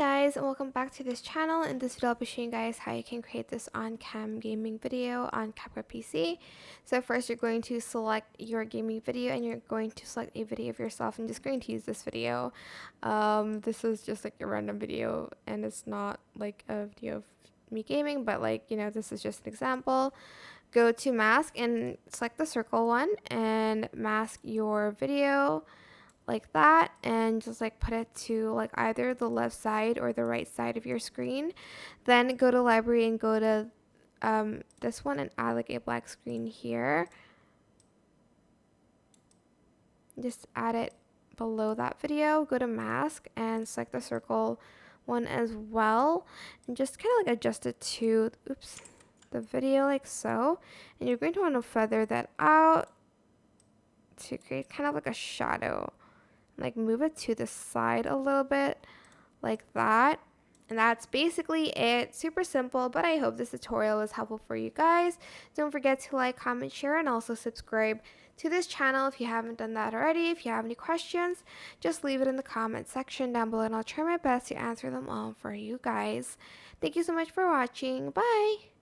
Guys, and welcome back to this channel. In this video I'll be showing you guys how you can create this on-cam gaming video on CapCut PC. So first you're going to select your gaming video and you're going to select a video of yourself. I'm just going to use this video. This is just like a random video and it's not like a video of me gaming, but this is just an example. Go to mask and select the circle one and mask your video like that, and just put it to either the left side or the right side of your screen. Then go to library and go to this one and add a black screen here. Just add it below that video. Go to mask and select the circle one as well, and just kind of adjust it to the video like so. And you're going to want to feather that out to create kind of a shadow. Move it to the side a little bit like that. And that's basically it. Super simple, but I hope this tutorial was helpful for you guys. Don't forget to like, comment, share, and also subscribe to this channel if you haven't done that already. If you have any questions, just leave it in the comment section down below and I'll try my best to answer them all for you guys. Thank you so much for watching. Bye!